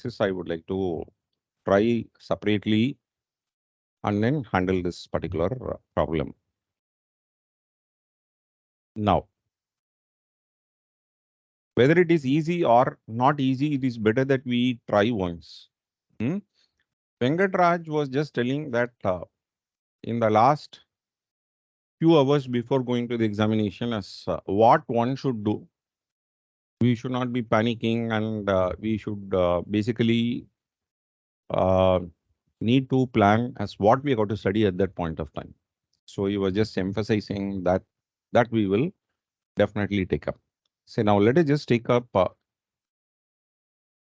analysis I would like to try separately and then handle this particular problem. Now, whether it is easy or not easy, it is better that we try once. Venkatraj was just telling that in the last few hours before going to the examination, as what one should do, we should not be panicking, and we should basically need to plan as what we are going to study at that point of time. So you were just emphasizing that we will definitely take up. So now let us just take up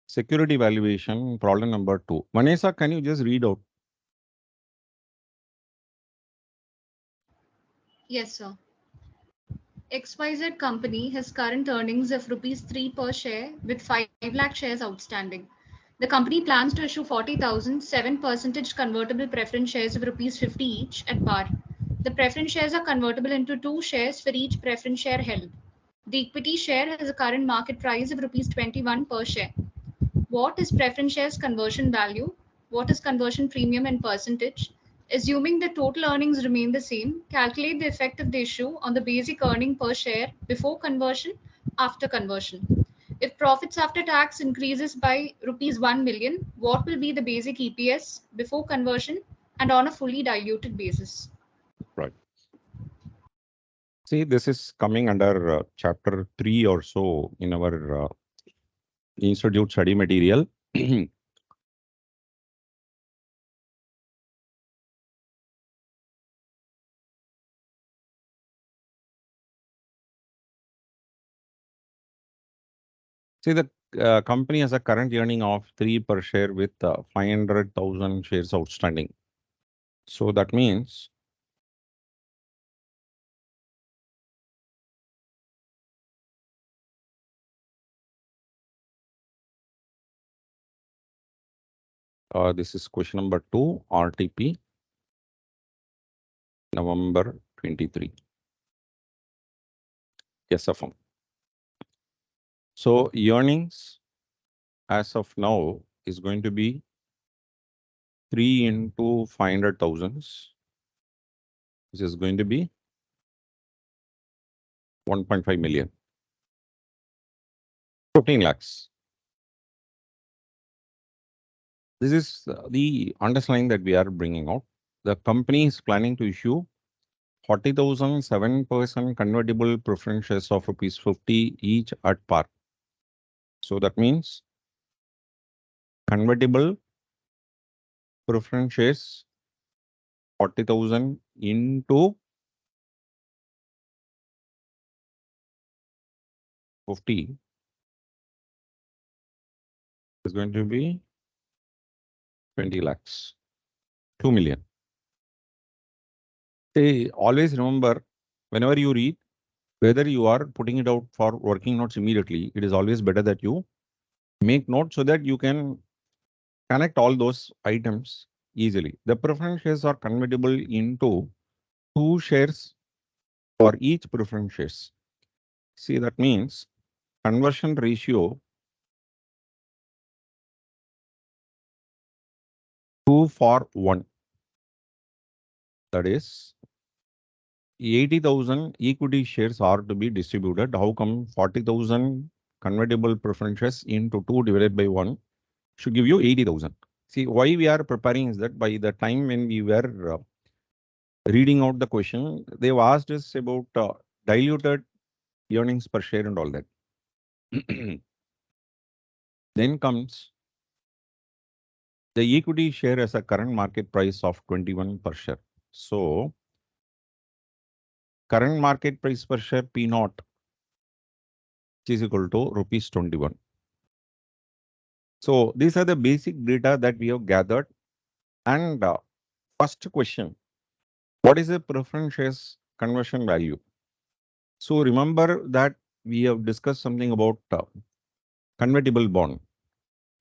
security valuation problem number 2. Vanessa, can you just read out? Yes, sir. XYZ company has current earnings of rupees 3 per share with 5 lakh shares outstanding. The company plans to issue 40,000 7% convertible preference shares of rupees 50 each at par. The preference shares are convertible into 2 shares for each preference share held. The equity share has a current market price of rupees 21 per share. What is preference shares conversion value? What is conversion premium in percentage? Assuming the total earnings remain the same, calculate the effect of the issue on the basic earning per share before conversion, after conversion. If profits after tax increases by rupees 1 million, what will be the basic EPS before conversion and on a fully diluted basis? Right. See, this is coming under chapter 3 or so in our institute study material. See, the company has a current earning of 3 per share with 500,000 shares outstanding. So that means this is question number 2, RTP, November 23. SFM. So earnings as of now is going to be 3 into 500,000, which is going to be 1.5 million. 15 lakhs. This is the underlying that we are bringing out. The company is planning to issue 40,000 7% convertible preference shares of rupees 50 each at par. So that means convertible preference shares 40,000 into 50 is going to be 20 lakhs, 2 million. Say, always remember, whenever you read, whether you are putting it out for working notes immediately, it is always better that you make notes so that you can connect all those items easily. The preference shares are convertible into 2 shares for each preference shares. See, that means conversion ratio 2 for 1. That is 80,000 equity shares are to be distributed. How come 40,000 convertible preference shares into 2 divided by 1 should give you 80,000? See, why we are preparing is that by the time when we were reading out the question, they've asked us about diluted earnings per share and all that. Then comes the equity share as a current market price of 21 per share. So current market price per share P naught is equal to rupees 21. So these are the basic data that we have gathered. And first question, what is the preference shares conversion value? So remember that we have discussed something about convertible bond.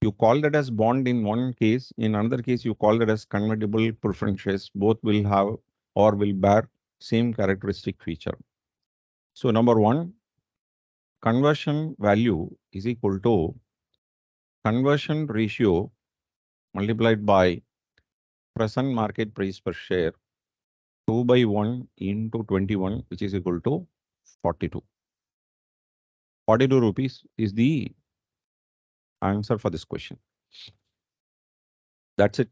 You call that as bond in one case. In another case, you call it as convertible preference shares. Both will have or will bear same characteristic feature. So number 1, conversion value is equal to conversion ratio multiplied by present market price per share 2 by 1 into 21, which is equal to 42. 42 rupees is the answer for this question. That's it.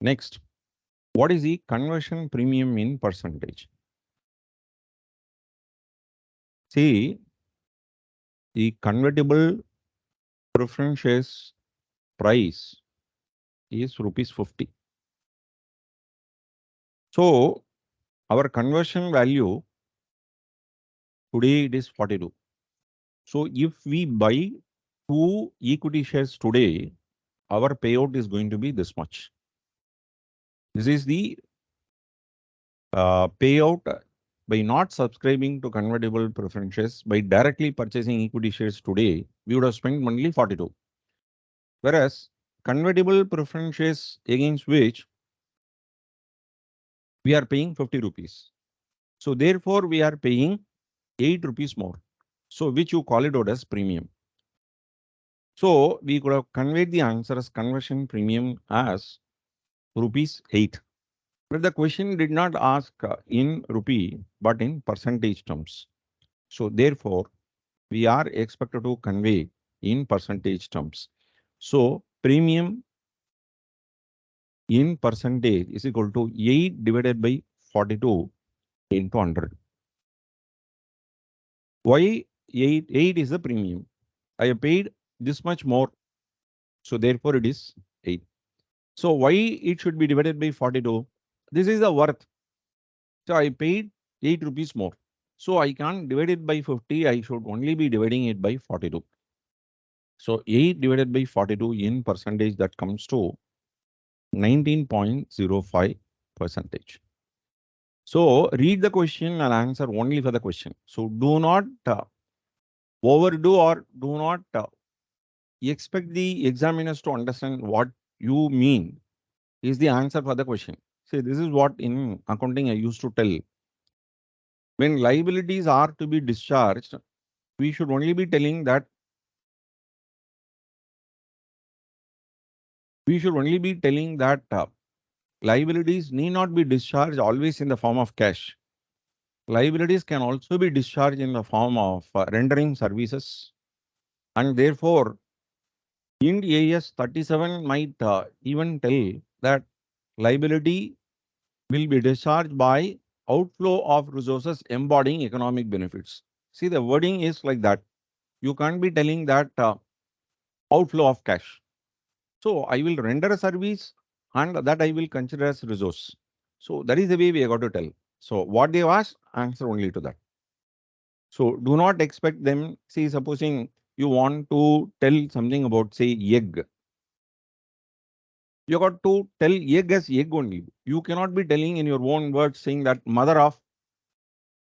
Next, what is the conversion premium in percentage? See, the convertible preference shares price is rupees 50. So our conversion value today it is 42. So if we buy 2 equity shares today, our payout is going to be this much. This is the payout by not subscribing to convertible preference shares. By directly purchasing equity shares today, we would have spent only 42. Whereas convertible preference shares against which we are paying 50 rupees. So therefore we are paying 8 rupees more. So which you call it out as premium. So we could have conveyed the answer as conversion premium as rupees 8. But the question did not ask in rupee, but in percentage terms. So therefore, we are expected to convey in percentage terms. So premium in percentage is equal to 8 divided by 42 into 100. Why 8? 8 is the premium. I have paid this much more. So therefore it is 8. So why it should be divided by 42? This is the worth. So I paid 8 rupees more. So I can't divide it by 50. I should only be dividing it by 42. So 8 divided by 42 in percentage that comes to 19.05 percentage. So read the question and answer only for the question. So do not overdo or do not expect the examiners to understand what you mean is the answer for the question. See, this is what in accounting I used to tell. When liabilities are to be discharged, we should only be telling that liabilities need not be discharged always in the form of cash. Liabilities can also be discharged in the form of rendering services, and therefore Ind AS 37 might even tell that liability will be discharged by outflow of resources embodying economic benefits. See, the wording is like that. You can't be telling that outflow of cash. So I will render a service and that I will consider as resource. So that is the way we have got to tell. So what they ask, answer only to that. So do not expect them. See, supposing you want to tell something about, say, egg. You got to tell egg as egg only. You cannot be telling in your own words saying that mother of,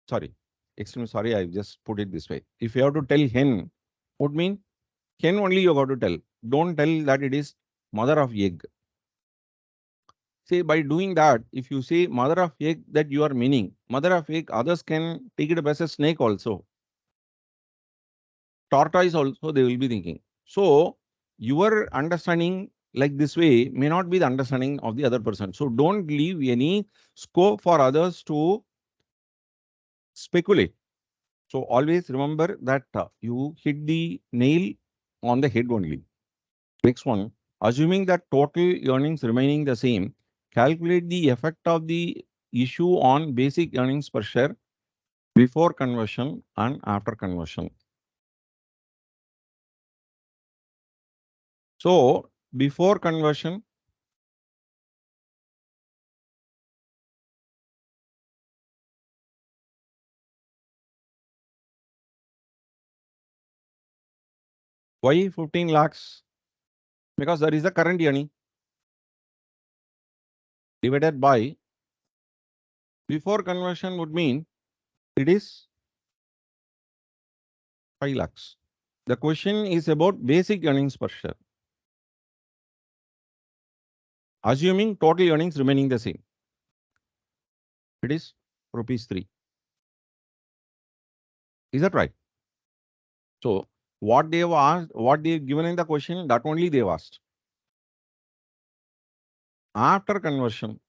sorry, extremely sorry, I just put it this way. If you have to tell hen, would mean hen only you got to tell. Don't tell that it is mother of egg. Say by doing that, if you say mother of egg, that you are meaning mother of egg, others can take it up as a snake also. Tortoise also they will be thinking. So your understanding like this way may not be the understanding of the other person. So don't leave any scope for others to speculate. So always remember that you hit the nail on the head only. Next one, assuming that total earnings remaining the same, calculate the effect of the issue on basic earnings per share before conversion and after conversion. So before conversion, why 15 lakhs? Because that is the current earning divided by before conversion would mean it is 5 lakhs. The question is about basic earnings per share. Assuming total earnings remaining the same, it is rupees 3. Is that right? So What they have asked, what they have given in the question, that only they have asked. After conversion.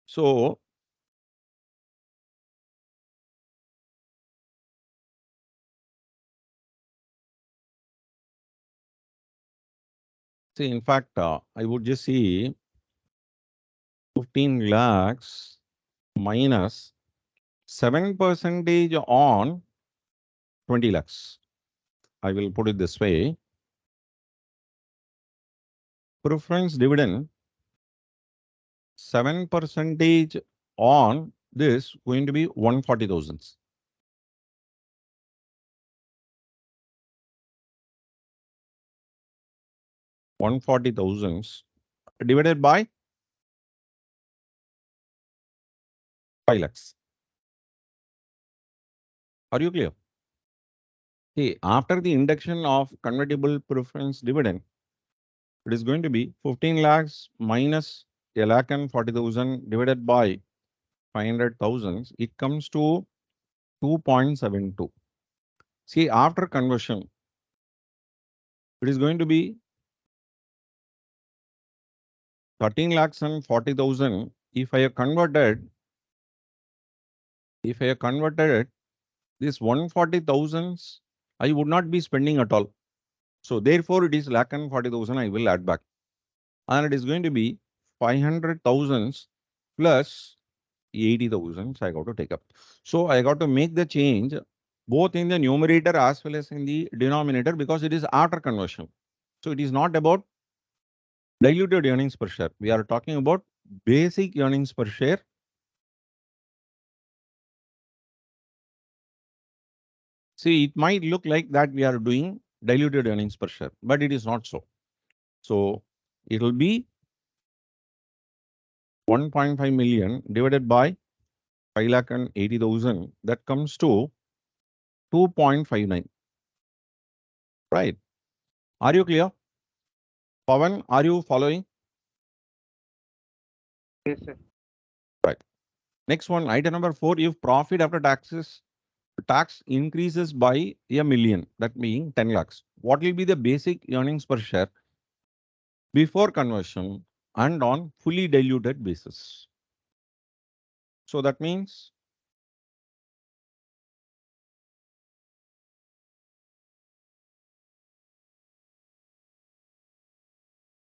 So, see, in fact, I would just see 15 lakhs minus 7 percentage on 20 lakhs. I will put it this way. Preference dividend 7 percentage on this going to be 140,000. 140,000 divided by 5 lakhs. Are you clear? See, after the induction of convertible preference dividend, it is going to be 15 lakhs minus a lakh and 40,000 divided by 500,000. It comes to 2.72. See, after conversion, it is going to be 13 lakhs and 40,000. If I have converted, this 140,000, I would not be spending at all. So therefore, it is lakh and 40,000 I will add back. And it is going to be 500,000 plus 80,000 I got to take up. So I got to make the change both in the numerator as well as in the denominator because it is after conversion. So it is not about diluted earnings per share. We are talking about basic earnings per share. See, it might look like that we are doing diluted earnings per share, but it is not so. So it will be 1.5 million divided by 5 lakh and 80,000. That comes to 2.59. Right. Are you clear? Pavan, are you following? Yes, sir. Right. Next one, item number 4. If profit after taxes, tax increases by a million, that means 10 lakhs. What will be the basic earnings per share before conversion and on fully diluted basis? So that means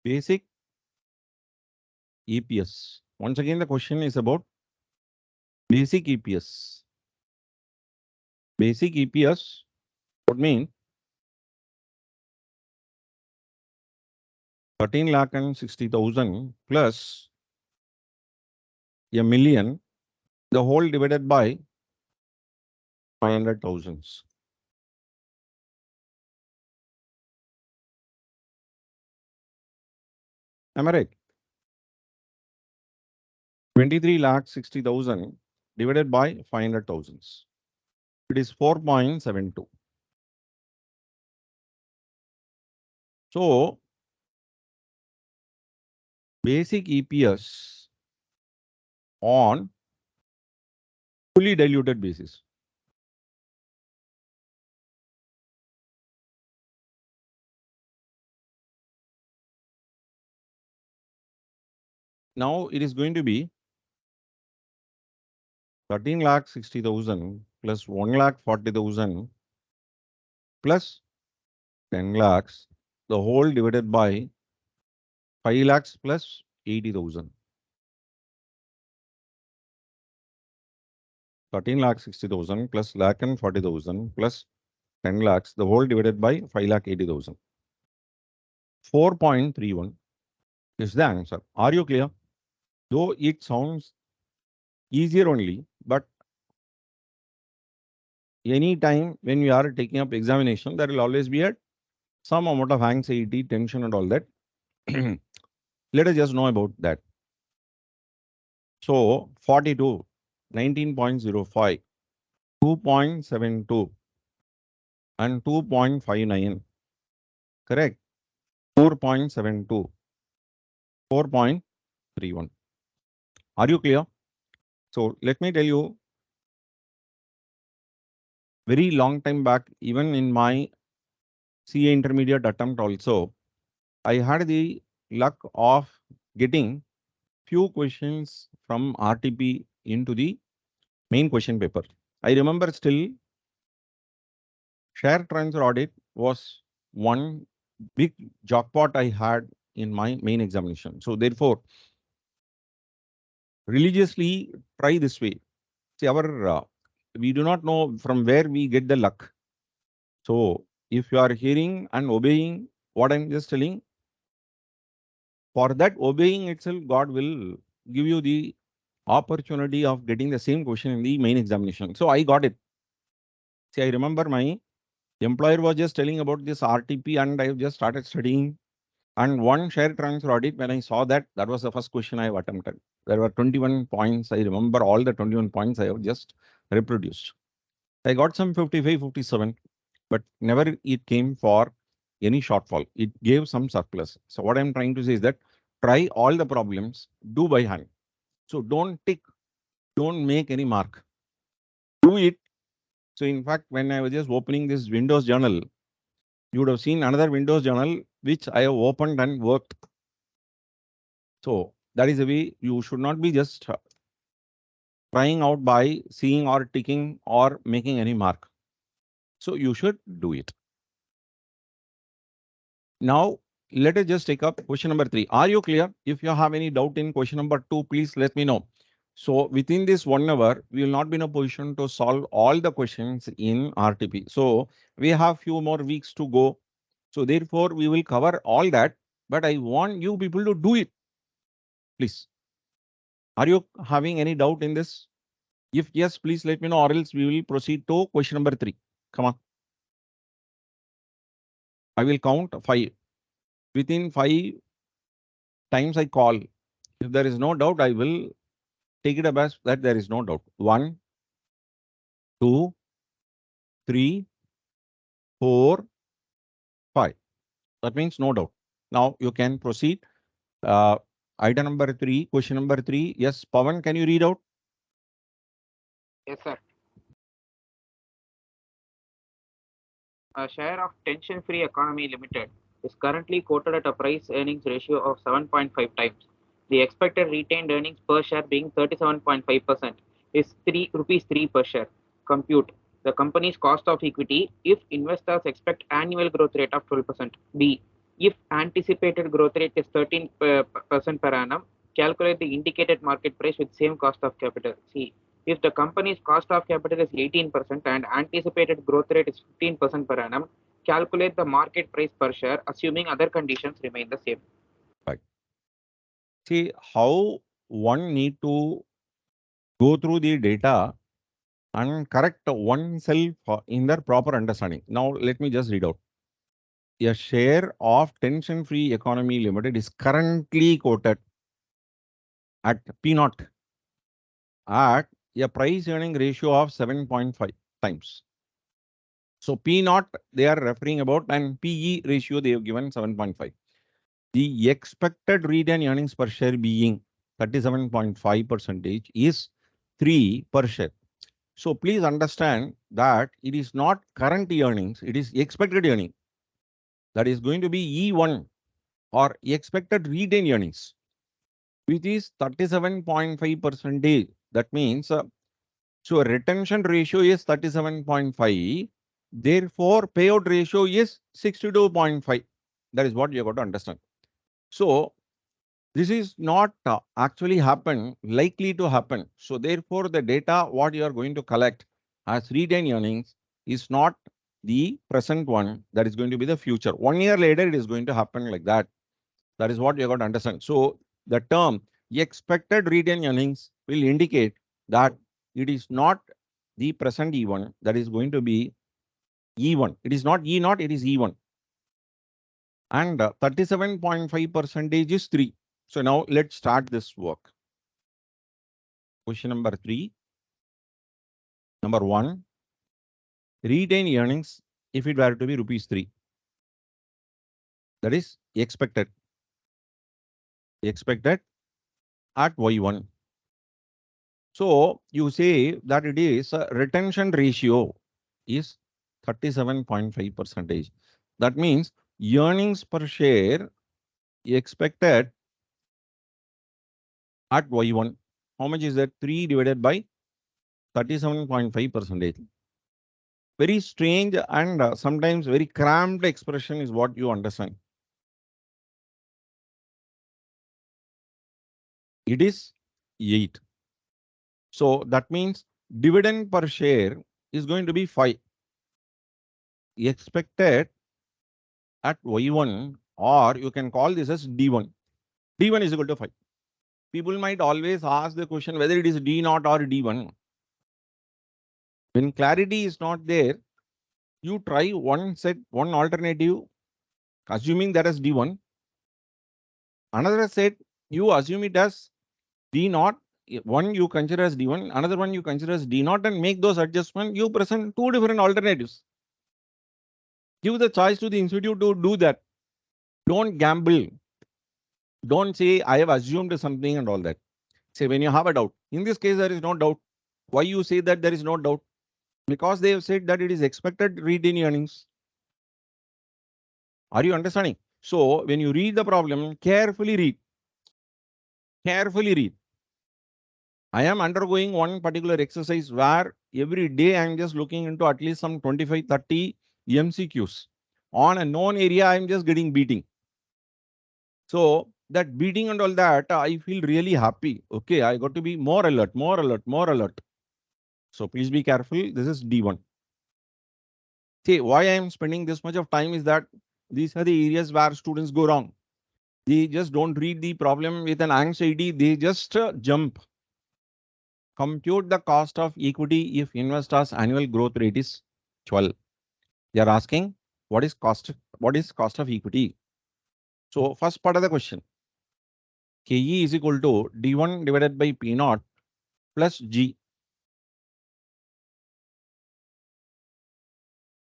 basic EPS. Once again, the question is about basic EPS. Basic EPS would mean 13 lakh and 60,000 plus a million, the whole divided by 500,000. Am I right? 23 lakh 60,000 divided by 500,000. It is 4.72. So basic EPS on fully diluted basis. Now it is going to be 13 lakh 60,000 plus 1 lakh 40,000 plus 10 lakhs, the whole divided by 5 lakhs plus 80,000. 13 lakh 60,000 plus lakh and 40,000 plus 10 lakhs, the whole divided by 5 lakh 80,000. 4.31 is the answer. Are you clear? Though it sounds easier only, but any time when we are taking up examination, there will always be some amount of anxiety, tension and all that. Let us just know about that. So 42, 19.05, 2.72 and 2.59. Correct? 4.72, 4.31. Are you clear? So let me tell you very long time back, even in my CA intermediate attempt also, I had the luck of getting few questions from RTP into the main question paper. I remember still share transfer audit was one big jackpot I had in my main examination. So therefore, religiously try this way. See, we do not know from where we get the luck. So if you are hearing and obeying what I'm just telling, for that obeying itself, God will give you the opportunity of getting the same question in the main examination. So I got it. See, I remember my employer was just telling about this RTP and I just started studying. And one share transfer audit, when I saw that, that was the first question I have attempted. There were 21 points. I remember all the 21 points I have just reproduced. I got some 55, 57, but never it came for any shortfall. It gave some surplus. So what I'm trying to say is that try all the problems, do by hand. So don't tick, don't make any mark. Do it. So in fact, when I was just opening this Windows journal, you would have seen another Windows journal which I have opened and worked. So that is the way you should not be just trying out by seeing or ticking or making any mark. So you should do it. Now, let us just take up question number 3. Are you clear? If you have any doubt in question number 2, please let me know. So within this 1 hour, we will not be in a position to solve all the questions in RTP. So we have few more weeks to go. So therefore, we will cover all that. But I want you people to do it. Please. Are you having any doubt in this? If yes, please let me know, or else we will proceed to question number 3. Come on. I will count 5. Within 5 times I call. If there is no doubt, I will take it up as that there is no doubt. 1, 2, 3, 4, 5. That means no doubt. Now you can proceed. Uh, Item number 3, question number 3. Yes, Pawan, can you read out? Yes, sir. A share of tension-free economy limited is currently quoted at a price-earnings ratio of 7.5 times. The expected retained earnings per share being 37.5% is rupees 3 per share. Compute the company's cost of equity if investors expect annual growth rate of 12%. B. If anticipated growth rate is 13% per annum, calculate the indicated market price with same cost of capital. C. If the company's cost of capital is 18% and anticipated growth rate is 15% per annum, calculate the market price per share, assuming other conditions remain the same. Right. See how one need to go through the data and correct oneself in their proper understanding. Now let me just read out. A share of tension-free economy limited is currently quoted at P naught at a price earning ratio of 7.5 times. So P naught they are referring about, and PE ratio they have given 7.5. The expected retained earnings per share being 37.5 percentage is 3 per share. So please understand that it is not current earnings, it is expected earning. That is going to be E1 or expected retained earnings, which is 37.5 percentage. That means so retention ratio is 37.5. Therefore, payout ratio is 62.5. That is what you got to understand. So this is not actually likely to happen. So therefore, the data what you are going to collect as retained earnings is not the present one. That is going to be the future. 1 year later, it is going to happen like that. That is what you got to understand. So the term expected retained earnings will indicate that it is not the present E1. That is going to be E1. It is not E0, it is E1. And 37.5 percentage is 3. So now let's start this work. Question number 3. Number 1, retained earnings if it were to be rupees 3. That is expected at Y1. So you say that it is a retention ratio. is 37.5%. That means earnings per share expected at Y1. How much is that? 3 divided by 37.5%. Very strange and sometimes very cramped expression is what you understand. It is 8. So that means dividend per share is going to be 5. Expected at Y1, or you can call this as D1. D1 is equal to 5. People might always ask the question whether it is D0 or D1. When clarity is not there, you try one alternative, assuming that as D1. Another set, you assume it as D0. One you consider as D1, another one you consider as D0, and make those adjustments. You present two different alternatives. Give the choice to the institute to do that. Don't gamble. Don't say, I have assumed something and all that. Say, when you have a doubt. In this case, there is no doubt. Why you say that there is no doubt? Because they have said that it is expected retained earnings. Are you understanding? So, when you read the problem, carefully read. Carefully read. I am undergoing one particular exercise where every day I am just looking into at least some 25-30 MCQs. On a known area, I am just getting beating. So that beating and all that, I feel really happy. Okay, I got to be more alert, more alert, more alert. So please be careful. This is D1. See, why I am spending this much of time is that these are the areas where students go wrong. They just don't read the problem with an anxiety. They just jump. Compute the cost of equity if investors' annual growth rate is 12. They are asking what is cost of equity. So first part of the question. KE is equal to D1 divided by P naught plus G.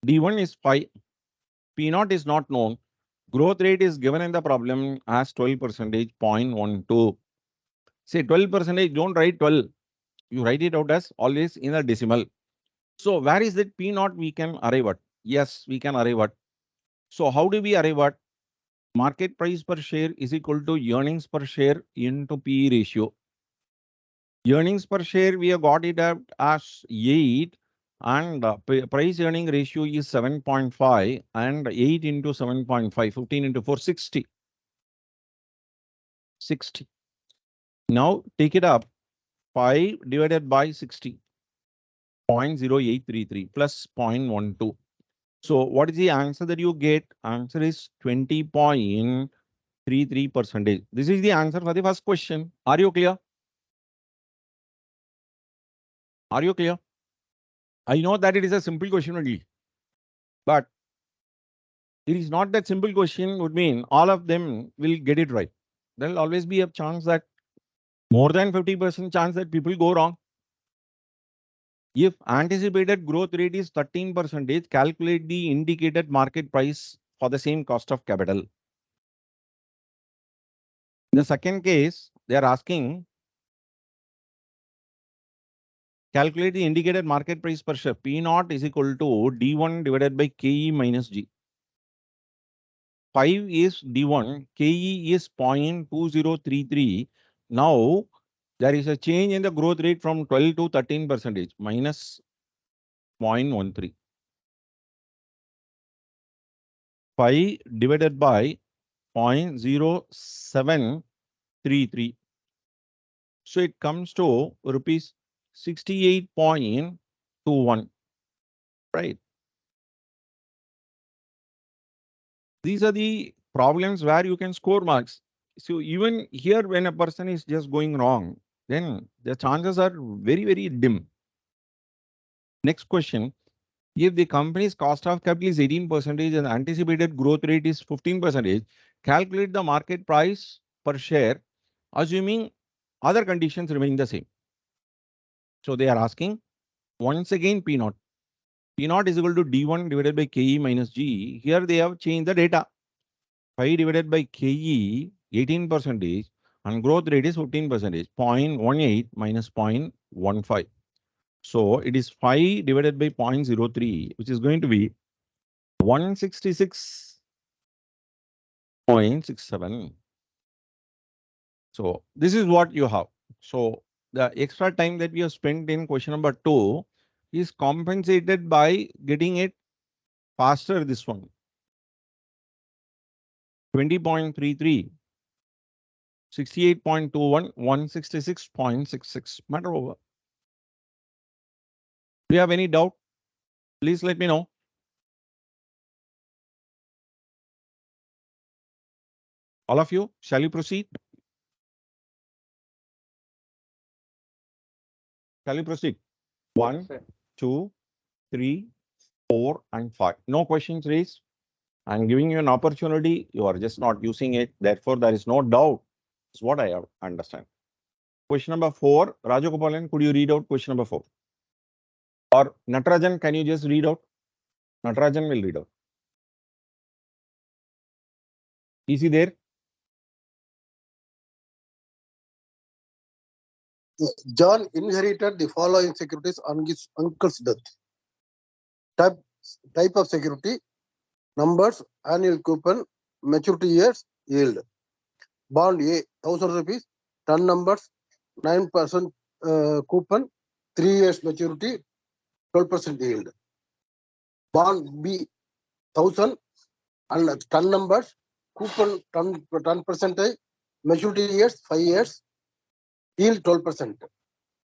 D1 is 5. P naught is not known. Growth rate is given in the problem as 12%, 0.12. Say 12%, don't write 12. You write it out as always in a decimal. So where is that P naught we can arrive at? Yes, we can arrive at. So how do we arrive at? Market price per share is equal to earnings per share into PE ratio. Earnings per share, we have got it at as 8 and price earning ratio is 7.5 and 8 into 7.5, 15 into 4, 60. 60. Now take it up, 5 divided by 60, 0.0833 plus 0.12. So what is the answer that you get? Answer is 20.33%. This is the answer for the first question. Are you clear? Are you clear? I know that it is a simple question only, but it is not that simple question would mean all of them will get it right. There will always be a chance that more than 50% chance that people go wrong. If anticipated growth rate is 13%, calculate the indicated market price for the same cost of capital. In the second case, they are asking calculate the indicated market price per share. P naught is equal to D1 divided by KE minus G. 5 is D1, KE is 0.2033. Now, there is a change in the growth rate from 12 to 13%, minus 0.13. 5 divided by 0.0733. So it comes to rupees 68.21, right? These are the problems where you can score marks. So even here, when a person is just going wrong, then the chances are very, very dim. Next question. If the company's cost of capital is 18% and anticipated growth rate is 15%, calculate the market price per share, assuming other conditions remain the same. So they are asking once again P naught. P naught is equal to D1 divided by KE minus G. Here they have changed the data. 5 divided by KE 18% and growth rate is 15%. 0.18 minus 0.15. So it is 5 divided by 0.03, which is going to be 166.67. So this is what you have. So the extra time that we have spent in question number 2 is compensated by getting it faster, this one. 20.33, 68.21, 166.66. Matter over. Do you have any doubt? Please let me know. All of you, shall you proceed? Shall you proceed? 1, 2, 3, 4, and 5. No questions raised. I'm giving you an opportunity. You are just not using it. Therefore, there is no doubt. Is what I understand. Question number 4. Rajagopalan, could you read out question number 4? Or Natarajan, can you just read out? Natarajan will read out. Is he there? John inherited the following securities on his uncle's death. Type of security, numbers, annual coupon, maturity years, yield. Bond A, 1000 rupees, 10 numbers, 9% coupon, 3 years maturity, 12% yield. Bond B, 1000 and 10 numbers, coupon 10 percentage, maturity years 5 years, yield 12%.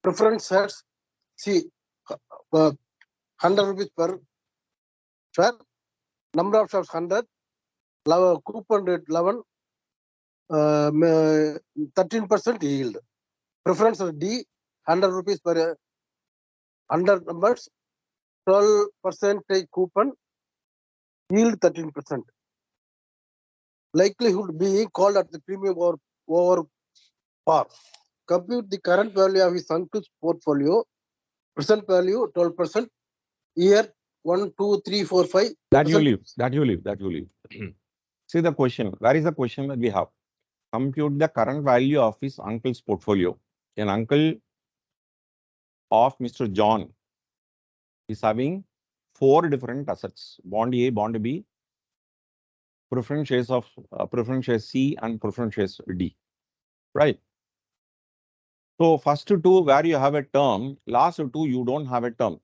Preference shares C, 100 rupees per share, number of shares 100, coupon rate 11, 13% yield. Preference D, 100 rupees per 100 numbers, 12% coupon, yield 13%. Likelihood being called at the premium or over par. Compute the current value of his uncle's portfolio. Present value 12%. Year 1, 2, 3, 4, 5. That you leave. See the question. Where is the question that we have? Compute the current value of his uncle's portfolio. An uncle of Mr. John is having 4 different assets: bond A, bond B, preference shares of preference shares C, and preference shares D. Right. So first 2 where you have a term, last 2 you don't have a term.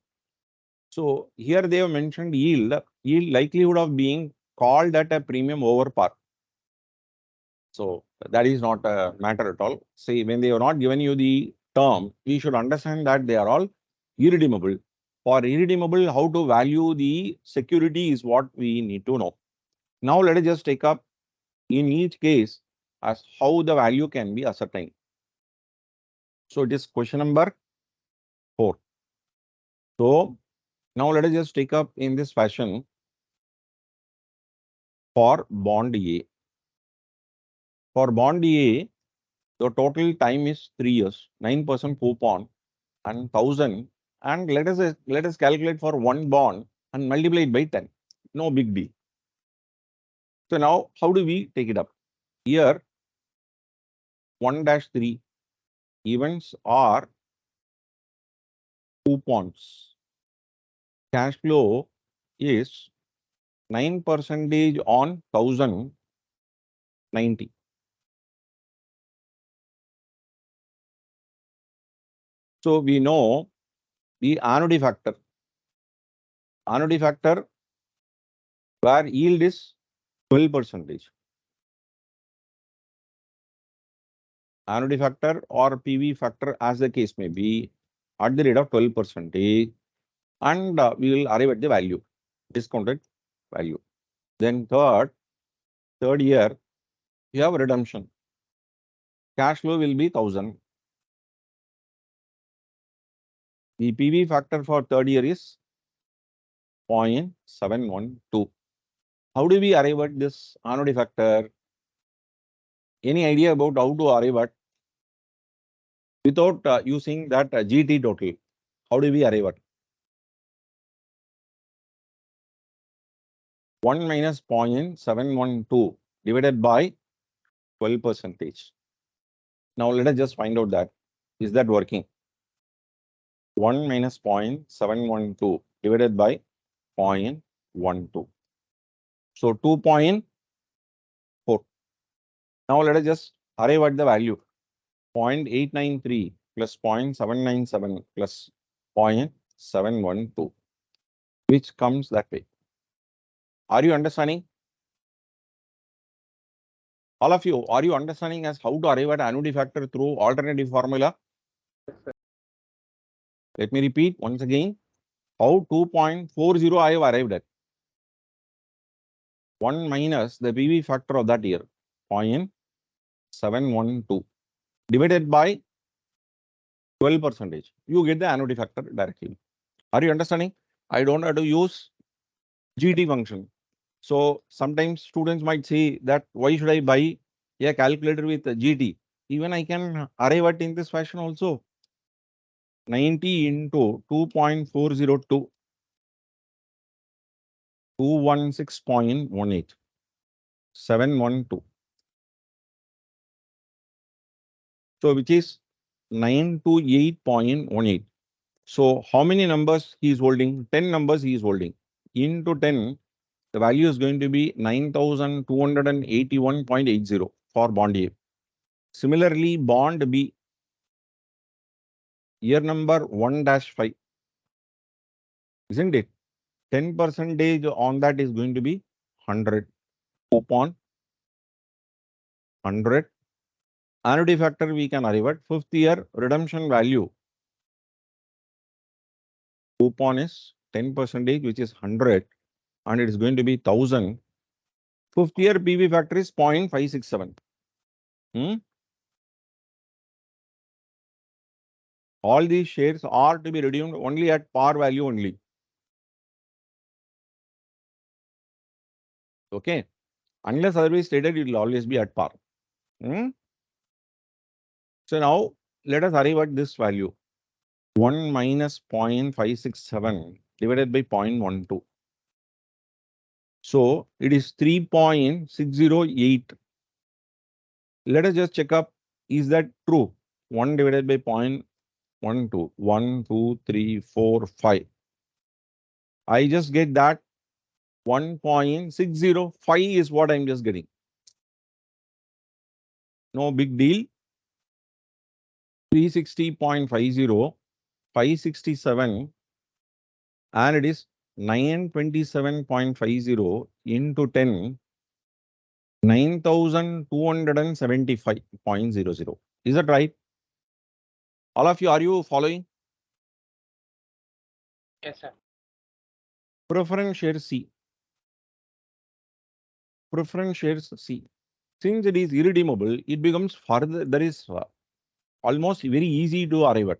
So here they have mentioned yield likelihood of being called at a premium over par. So that is not a matter at all. See, when they have not given you the term, we should understand that they are all irredeemable. For irredeemable, how to value the security is what we need to know. Now let us just take up in each case as how the value can be ascertained. So it is question number 4. So now let us just take up in this fashion for bond A. For bond A, the total time is 3 years, 9% coupon and 1000. And let us calculate for one bond and multiply it by 10. No big deal. So now how do we take it up? Here 1-3 events are coupons. Cash flow is 9% on 1090. So we know the annuity factor. Annuity factor where yield is 12%. Annuity factor or PV factor as the case may be at the rate of 12%, and we will arrive at the value, discounted value. Then third year, you have redemption. Cash flow will be 1000. The PV factor for third year is 0.712. How do we arrive at this annuity factor? Any idea about how to arrive at without using that GT total? How do we arrive at? 1 minus 0.712 divided by 12%. Now let us just find out that is that working. 1 minus 0.712 divided by 0.12. So 2.4. Now let us just arrive at the value. 0.893 plus 0.797 plus 0.712, which comes that way. Are you understanding? All of you, are you understanding as how to arrive at annuity factor through alternative formula? Let me repeat once again. How 2.40 I have arrived at. 1 minus the PV factor of that year, 0.712 divided by 12%. You get the annuity factor directly. Are you understanding? I don't have to use GT function. So sometimes students might say that why should I buy a calculator with a GT? Even I can arrive at in this fashion also. 90 into 2.402, 216.18, 712. So which is 928.18. So how many numbers he is holding? 10 numbers he is holding. Into 10, the value is going to be 9281.80 for bond A. Similarly, bond B, year number 1-5, isn't it? 10% on that is going to be 100 coupon, 100. Annuity factor we can arrive at. Fifth year redemption value coupon is 10%, which is 100, and it is going to be 1000. Fifth year PV factor is 0.567. All these shares are to be redeemed only at par value only. Okay. Unless otherwise stated, it will always be at par. So now let us arrive at this value. 1 minus 0.567 divided by 0.12. So it is 3.608. Let us just check up. Is that true? 1 divided by 0.12. 1, 2, 3, 4, 5. I just get that 1.605 is what I'm just getting. No big deal. 360.50, 567, and it is 927.50 into 10, 9275.00. Is that right? All of you, are you following? Yes, sir. Preference share C. Preference shares C. Since it is irredeemable, it becomes further, there is almost very easy to arrive at.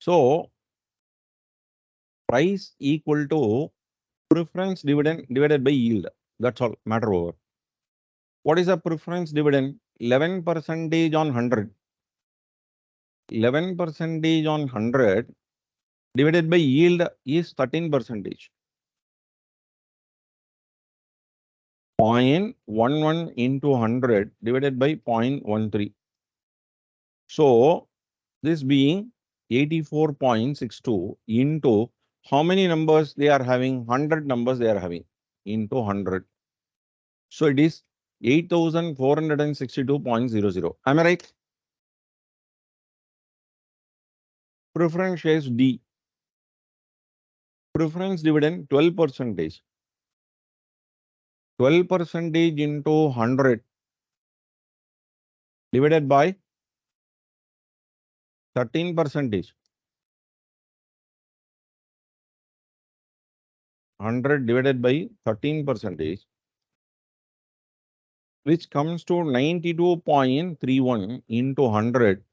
So, price equal to preference dividend divided by yield. That's all, matter over. What is a preference dividend? 11% on 100. 11% on 100 divided by yield is 13%. 0.11 into 100 divided by 0.13. So this being 84.62 into how many numbers they are having? 100 numbers they are having into 100. So it is 8462.00. Am I right? Preference shares D. Preference dividend 12%. 12% into 100 divided by 13%. 100 divided by 13%, which comes to 92.31 into 100,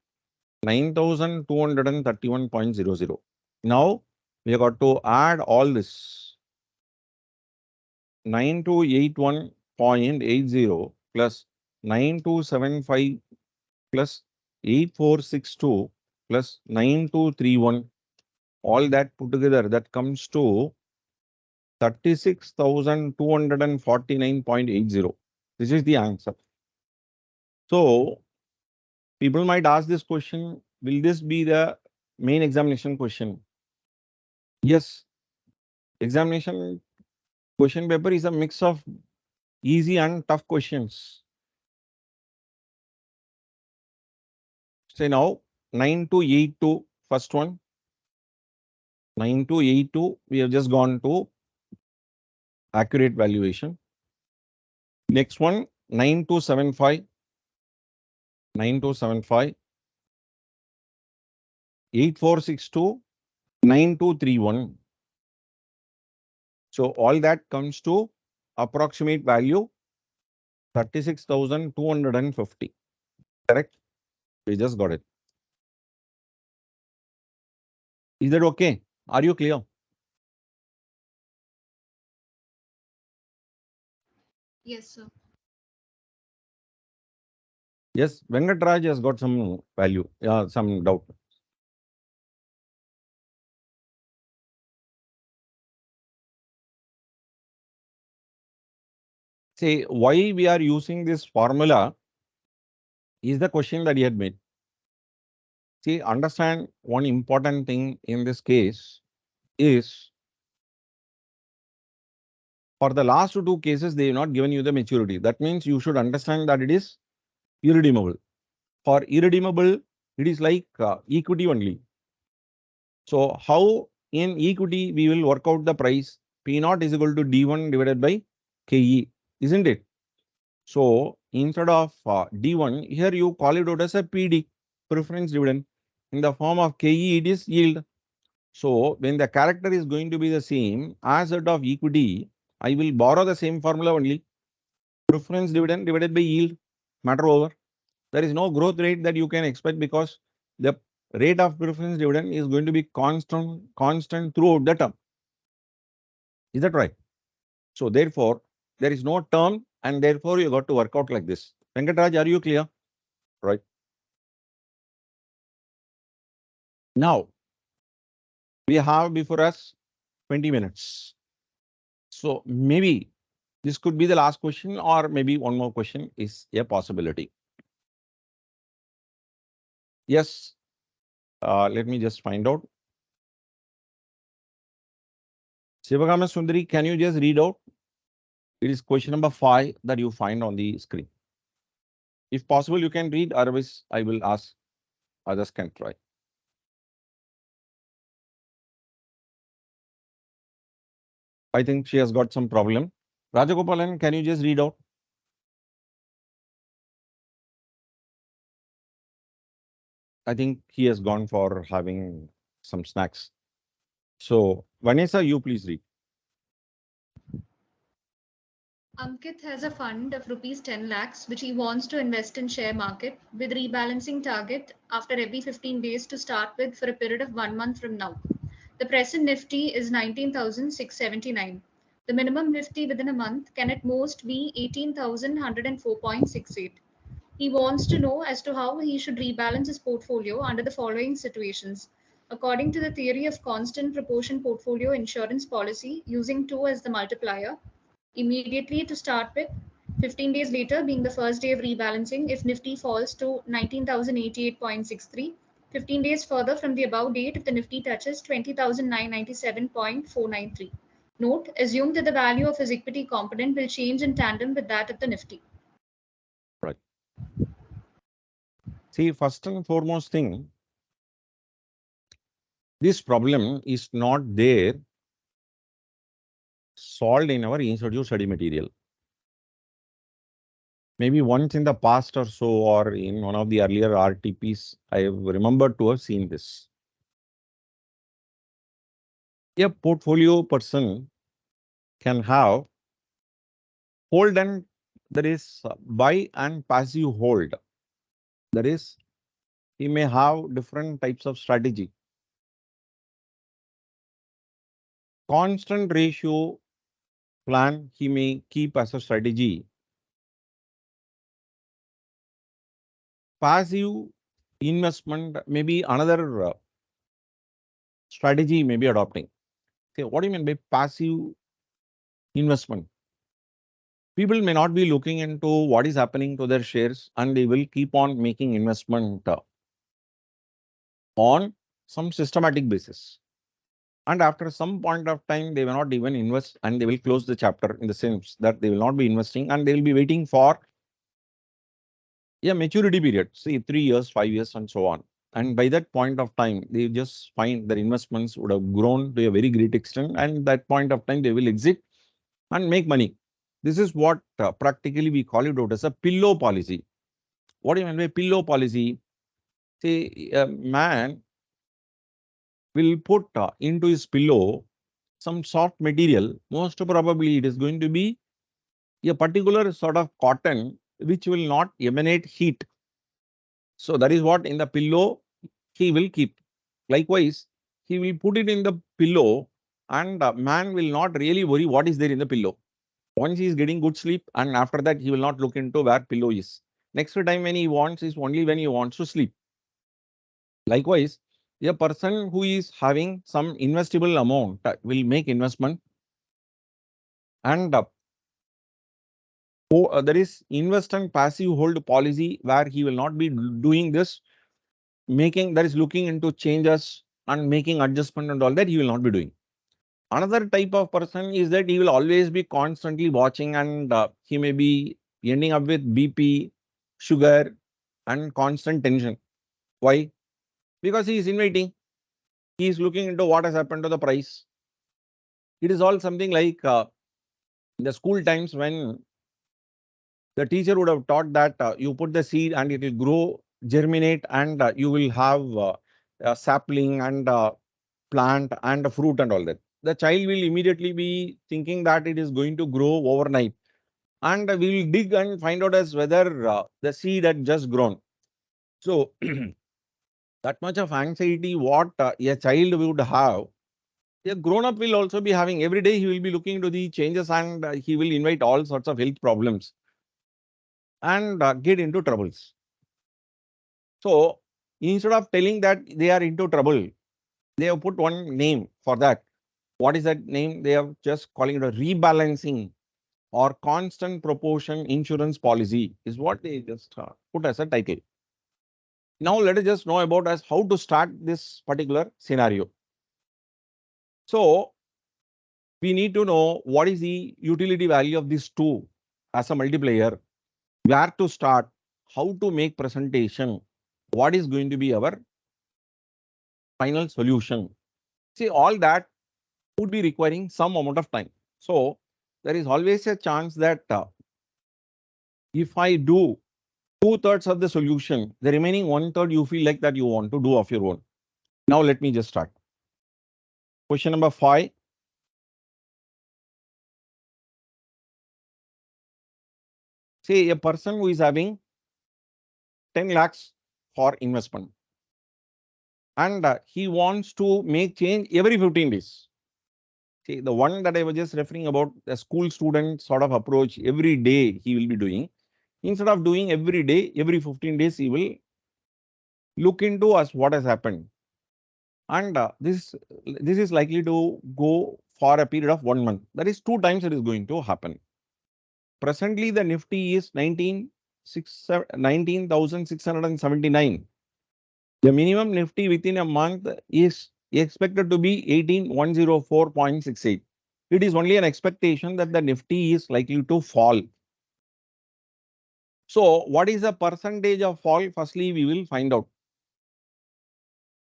9231.00. Now we have got to add all this. 9281.80 plus 9275 plus 8462 plus 9231. All that put together, that comes to 36,249.80. This is the answer. So people might ask this question, will this be the main examination question? Yes. Examination question paper is a mix of easy and tough questions. Say now 9 to 8 to first one. 9 to 8 to we have just gone to accurate valuation. Next one 9 to 75. 9 to 75. 8462 9231. So all that comes to approximate value 36,250. Correct? We just got it. Is that okay? Are you clear? Yes, sir. Yes, Venkatraj has got some value, some doubt. Say, why we are using this formula is the question that he had made. See, understand one important thing in this case is for the last two cases, they have not given you the maturity. That means you should understand that it is irredeemable. For irredeemable, it is like equity only. So how in equity we will work out the price? P naught is equal to D1 divided by KE, isn't it? So instead of D1, here you call it out as a PD, preference dividend. In the form of KE, it is yield. So when the character is going to be the same as that of equity, I will borrow the same formula only. Preference dividend divided by yield, matter over. There is no growth rate that you can expect because the rate of preference dividend is going to be constant throughout the term. Is that right? So therefore, there is no term and therefore you got to work out like this. Venkatraj, are you clear? Right. Now, we have before us 20 minutes. So maybe this could be the last question or maybe one more question is a possibility. Yes. Let me just find out. Sivagama Sundari, can you just read out? It is question number 5 that you find on the screen. If possible, you can read, otherwise I will ask, others can try. I think she has got some problem. Rajagopalan, can you just read out? I think he has gone for having some snacks. So, Vanessa, you please read. Ankit has a fund of rupees 10 lakhs which he wants to invest in share market with rebalancing target after every 15 days to start with for a period of 1 month from now. The present Nifty is 19,679. The minimum Nifty within a month can at most be 18,104.68. He wants to know as to how he should rebalance his portfolio under the following situations. According to the theory of constant proportion portfolio insurance policy using 2 as the multiplier, immediately to start with, 15 days later being the first day of rebalancing if Nifty falls to 19,088.63, 15 days further from the above date if the Nifty touches 20,997.493. Note, assume that the value of his equity component will change in tandem with that of the Nifty. Right. See, first and foremost thing, this problem is not there solved in our institute study material. Maybe once in the past or so, or in one of the earlier RTPs, I have remembered to have seen this. A portfolio person can have hold and there is buy and passive hold. That is, he may have different types of strategy. Constant ratio plan he may keep as a strategy. Passive investment may be another strategy may be adopting. Okay, what do you mean by passive investment? People may not be looking into what is happening to their shares and they will keep on making investment on some systematic basis. And after some point of time, they will not even invest and they will close the chapter in the sense that they will not be investing and they will be waiting for a maturity period, say 3 years, 5 years, and so on. And by that point of time, they just find their investments would have grown to a very great extent. And that point of time, they will exit and make money. This is what practically we call it out as a pillow policy. What do you mean by pillow policy? Say a man will put into his pillow some soft material. Most probably it is going to be a particular sort of cotton which will not emanate heat. So that is what in the pillow he will keep. Likewise, he will put it in the pillow and man will not really worry what is there in the pillow. Once he is getting good sleep and after that he will not look into where pillow is. Next time when he wants is only when he wants to sleep. Likewise, a person who is having some investable amount will make investment and there is invest and passive hold policy where he will not be doing this, making that is looking into changes and making adjustment and all that he will not be doing. Another type of person is that he will always be constantly watching and he may be ending up with BP, sugar, and constant tension. Why? Because he is innovating. He is looking into what has happened to the price. It is all something like in the school times when the teacher would have taught that you put the seed and it will grow, germinate, and you will have a sapling and plant and a fruit and all that. The child will immediately be thinking that it is going to grow overnight and we will dig and find out as whether the seed had just grown. So that much of anxiety what a child would have, a grown up will also be having. Every day he will be looking into the changes and he will invite all sorts of health problems and get into troubles. So instead of telling that they are into trouble, they have put one name for that. What is that name? They are just calling it a rebalancing or constant proportion insurance policy is what they just put as a title. Now let us just know about as how to start this particular scenario. So we need to know what is the utility value of these two as a multiplier, where to start, how to make presentation, what is going to be our final solution. See, all that would be requiring some amount of time. So there is always a chance that if I do two-thirds of the solution, the remaining one-third you feel like that you want to do of your own. Now let me just start. Question number 5. Say a person who is having 10 lakhs for investment and he wants to make change every 15 days. See, the one that I was just referring about, the school student sort of approach, every day he will be doing. Instead of doing every day, every 15 days, he will look into us what has happened. And this is likely to go for a period of 1 month. That is 2 times it is going to happen. Presently, the Nifty is 19,679. The minimum Nifty within a month is expected to be 18,104.68. It is only an expectation that the Nifty is likely to fall. So, what is the percentage of fall? Firstly, we will find out.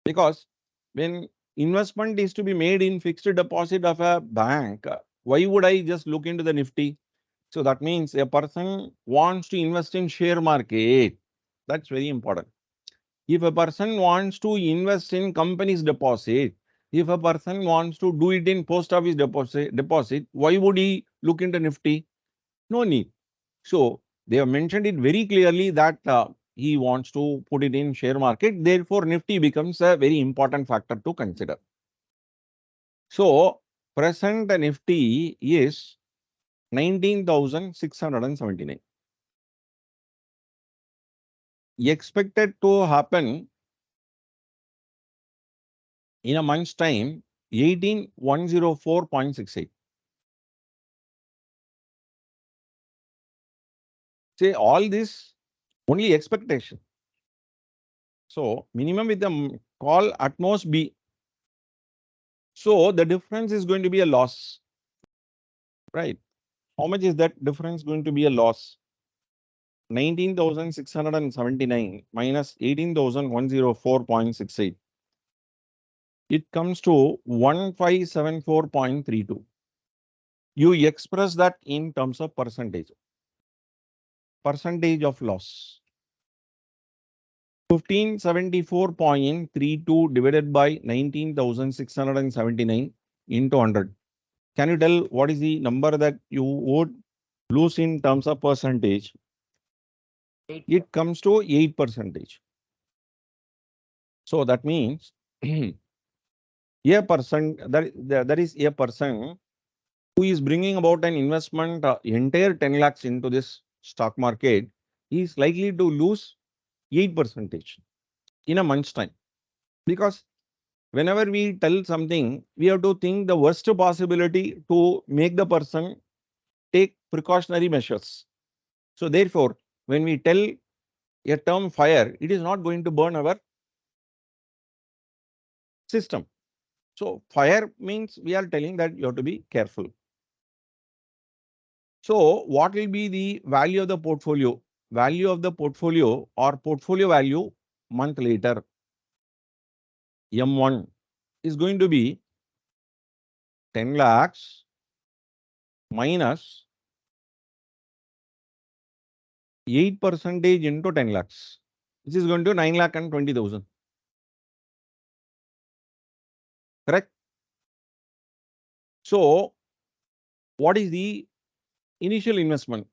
Because when investment is to be made in fixed deposit of a bank, why would I just look into the Nifty? So that means a person wants to invest in share market. That's very important. If a person wants to invest in company's deposit, if a person wants to do it in post office deposit, why would he look into Nifty? No need. So they have mentioned it very clearly that he wants to put it in share market. Therefore, Nifty becomes a very important factor to consider. So present Nifty is 19,679. Expected to happen in a month's time 18,104.68. Say all this only expectation. So minimum with the call at most B. So the difference is going to be a loss, right? How much is that difference going to be a loss? 19,679 minus 18,104.68. It comes to 1574.32. You express that in terms of percentage. Percentage of loss. 1574.32 divided by 19,679 into 100. Can you tell what is the number that you would lose in terms of percentage? 8. It comes to 8%. So that means a person, that is a person who is bringing about an investment entire 10 lakhs into this stock market is likely to lose 8% in a month's time. Because whenever we tell something, we have to think the worst possibility to make the person take precautionary measures. So therefore, when we tell a term fire, it is not going to burn our system. So fire means we are telling that you have to be careful. So what will be the value of the portfolio? Value of the portfolio or portfolio value month later, M1 is going to be 10 lakhs minus 8% into 10 lakhs, which is going to 9 lakh and 20,000. Correct? So what is the initial investment?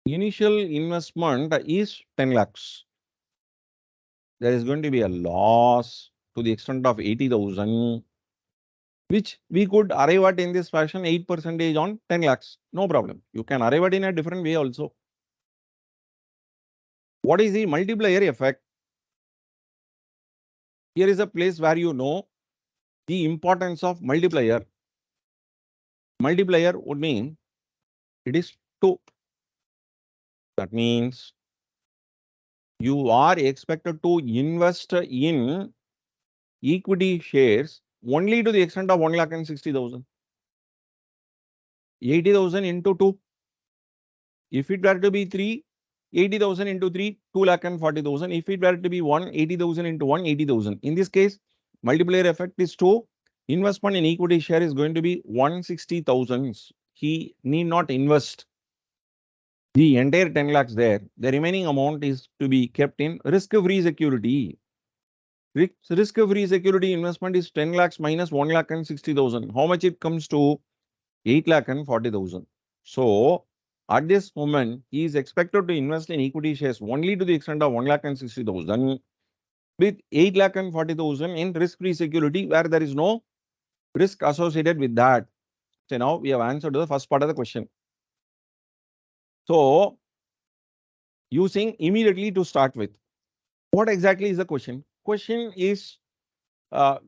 Initial investment is 10 lakhs. There is going to be a loss to the extent of 80,000, which we could arrive at in this fashion 8% on 10 lakhs. No problem. You can arrive at in a different way also. What is the multiplier effect? Here is a place where you know the importance of multiplier. Multiplier would mean it is 2. That means you are expected to invest in equity shares only to the extent of 1,60,000. 80,000 into 2. If it were to be 3, 80,000 into 3, 2,40,000. If it were to be 1, 80,000 into 1, 80,000. In this case, multiplier effect is 2. Investment in equity share is going to be 160,000. He need not invest the entire 10 lakhs there. The remaining amount is to be kept in risk-free security. Risk-free security investment is 10 lakhs minus 1,60,000. How much it comes to? 8,40,000. So at this moment, he is expected to invest in equity shares only to the extent of 1,60,000 with 8,40,000 in risk-free security where there is no risk associated with that. So now we have answered the first part of the question. So using immediately to start with, what exactly is the question? Question is a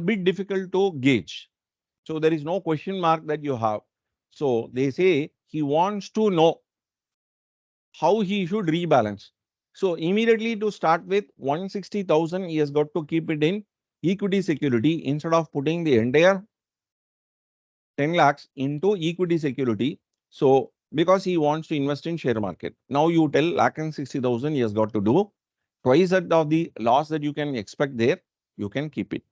bit difficult to gauge. So there is no question mark that you have. So they say he wants to know how he should rebalance. So immediately to start with 160,000, he has got to keep it in equity security instead of putting the entire 10 lakhs into equity security. So because he wants to invest in share market. Now you tell 1,60,000 he has got to do twice that of the loss that you can expect there, you can keep it.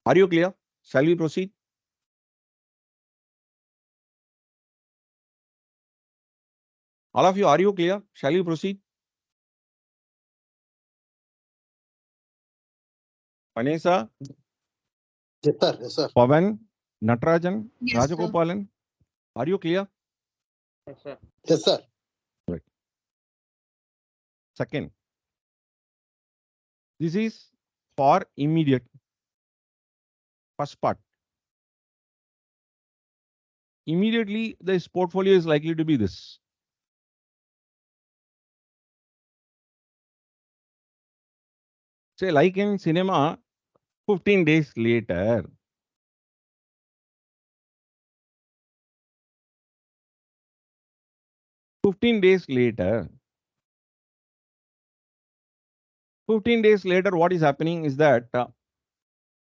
Are you clear? Shall we proceed? All of you, are you clear? Shall we proceed? Vanessa, Yes, sir. Yes, sir. Pavan, Natarajan, Yes, sir. Rajagopalan, are you clear? Yes, sir. Yes, sir. Right. Second, this is for immediate. First part. Immediately, this portfolio is likely to be this. Say, like in cinema, 15 days later. "15 days later, 15 days later, what is happening is that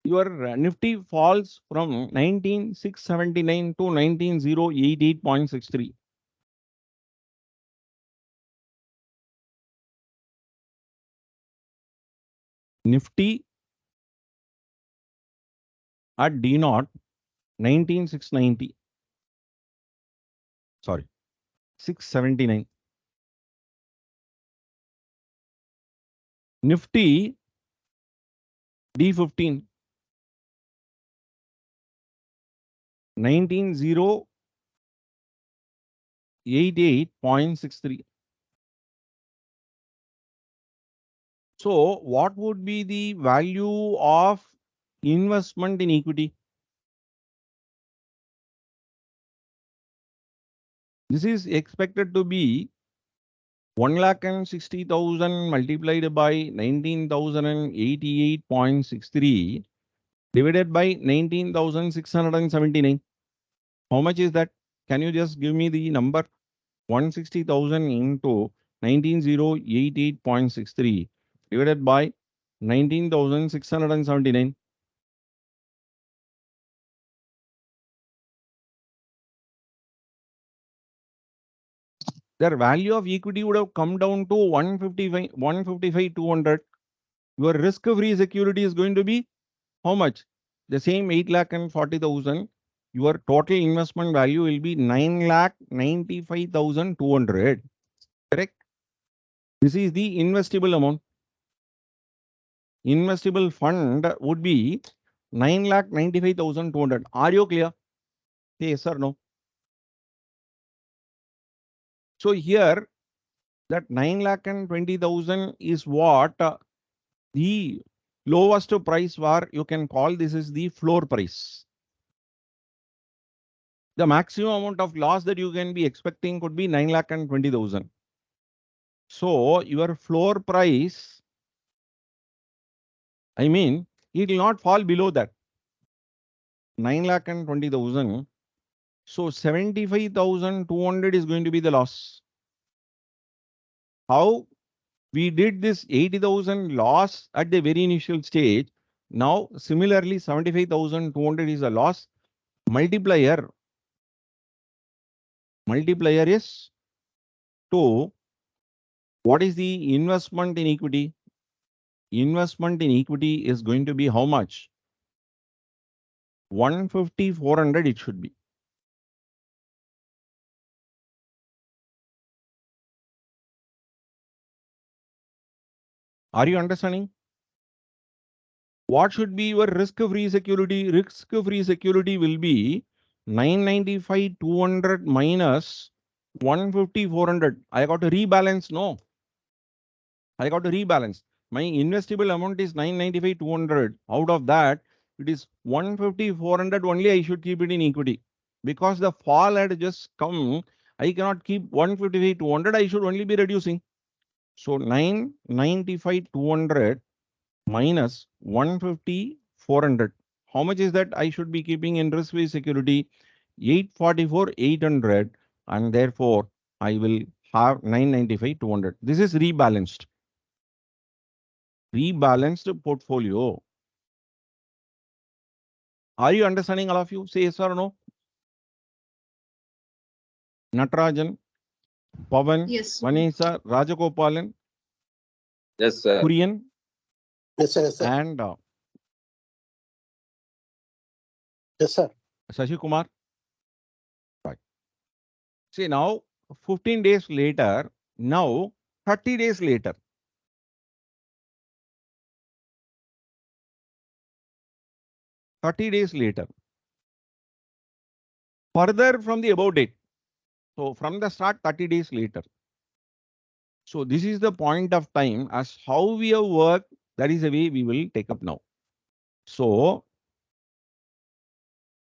your Nifty falls from 19,679 to 19,088.63. Nifty at D naught 19,690. Sorry, 679. Nifty D15 19,088.63. So, what would be the value of investment in equity? This is expected to be 1,60,000 multiplied by 19,088.63 divided by 19,679. How much is that? Can you just give me the number? 160,000 into 19,088.63 divided by 19,679. Their value of equity would have come down to 155, 200. Your risk-free security is going to be how much? The same 8,40,000. Your total investment value will be 9,95,200. Correct? This is the investable amount. Investable fund would be 9,95,200. Are you clear? Yes or no? So here that 9,20,000 is what the lowest price war you can call this is the floor price. The maximum amount of loss that you can be expecting could be 9,20,000. So your floor price, I mean, it will not fall below that 9,20,000. So 75,200 is going to be the loss. How we did this 80,000 loss at the very initial stage. Now, similarly, 75,200 is a loss. Multiplier is 2. What is the investment in equity? Investment in equity is going to be how much? 150, 400 it should be. Are you understanding? What should be your risk-free security? Risk-free security will be 995, 200 minus 150, 400. I got to rebalance. No, I got to rebalance. My investable amount is 995, 200. Out of that, it is 150, 400 only I should keep it in equity. Because the fall had just come, I cannot keep 155, 200. I should only be reducing. So 995, 200 minus 150, 400. How much is that I should be keeping in risk-free security? 844, 800. And therefore, I will have 995, 200. This is rebalanced. Rebalanced portfolio. Are you understanding all of you? Say yes or no. Natarajan, Pavan, Yes. Vanessa, Rajagopalan, Yes, sir. Kurian, Yes, sir. Yes, sir. and Yes, sir. Shashi Kumar. Right. See now, 15 days later, now 30 days later. 30 days later. Further from the above date. So from the start, 30 days later. So this is the point of time as how we have worked. That is the way we will take up now. So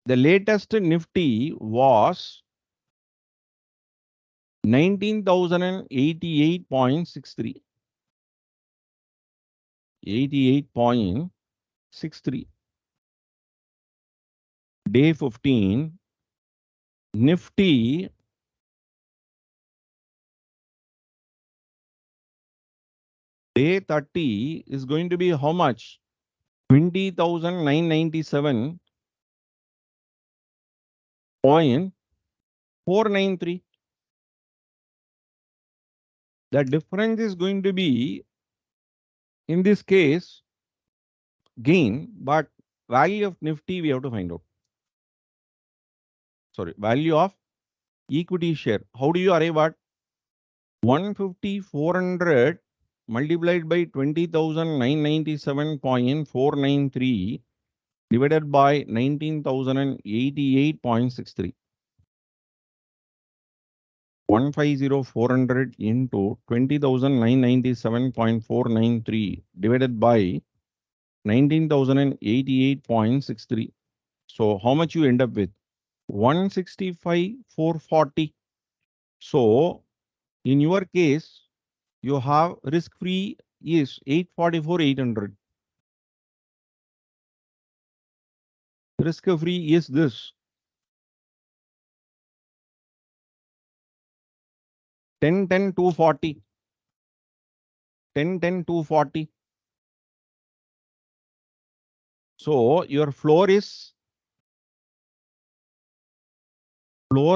the latest Nifty was 19,088.63. 88.63. Day 15, Nifty Day 30 is going to be how much? 20,997.493. The difference is going to be, in this case, gain, but value of Nifty we have to find out. Sorry, value of equity share. How do you arrive at 150,400 multiplied by 20,997.493 divided by 19,088.63. 150,400 into 20,997.493 divided by 19,088.63. So how much you end up with? 165,440. So in your case, you have risk-free is 844,800. Risk-free is this. 10,10,240. 10,10,240. So your floor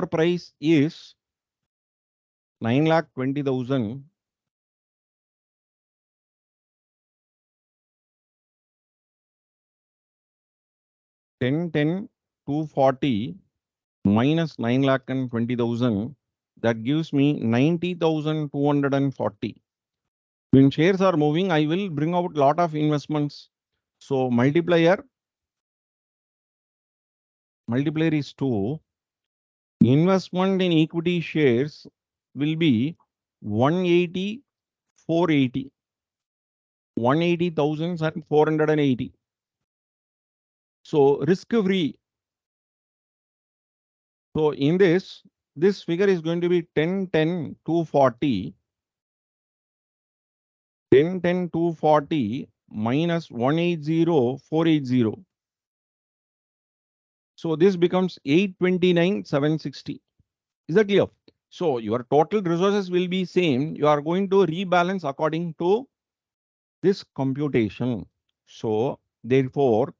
price is 9,20,000. 10,10,240 minus 9,20,000. That gives me 90,240. When shares are moving, I will bring out lot of investments. So multiplier is 2. Investment in equity shares will be 180, 480. 180,480. So risk free. So in this figure is going to be 10,10,240. 10,10,240 minus 180,480. So this becomes 829,760. Is that clear? So your total resources will be same. You are going to rebalance according to this computation. So therefore,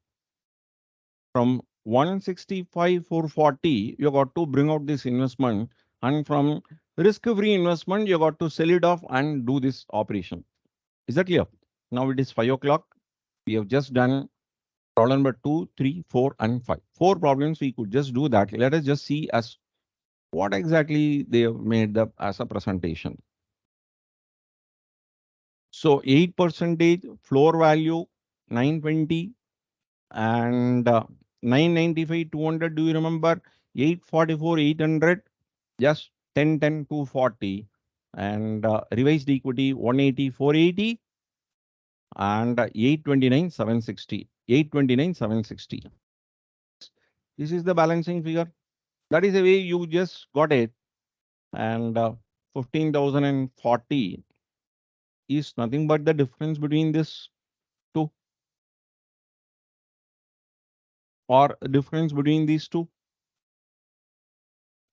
from 165,440, you got to bring out this investment, and from risk-free investment, you got to sell it off and do this operation. Is that clear? Now it is 5 o'clock. We have just done problem number 2, 3, 4, and 5. 4 problems we could just do that. Let us just see as what exactly they have made up as a presentation. So 8% floor value 920 and 995 200. Do you remember 844 800? Just 1010 240 and revised equity 180 480 and 829 760. 829 760. This is the balancing figure. That is the way you just got it. And 15,040 is nothing but the difference between this two, or difference between these two.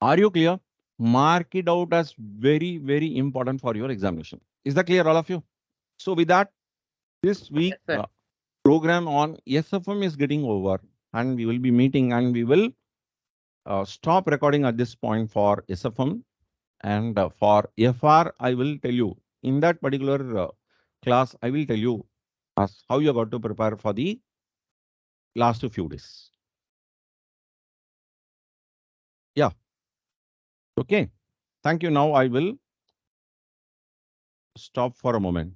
Are you clear? Mark it out as very, very important for your examination. Is that clear, all of you? So with that, this week program on SFM is getting over, and we will be meeting, and we will stop recording at this point for SFM. And for FR, I will tell you in that particular class, I will tell you as how you got to prepare for the last few days. Yeah. Okay. Thank you. Now I will stop for a moment.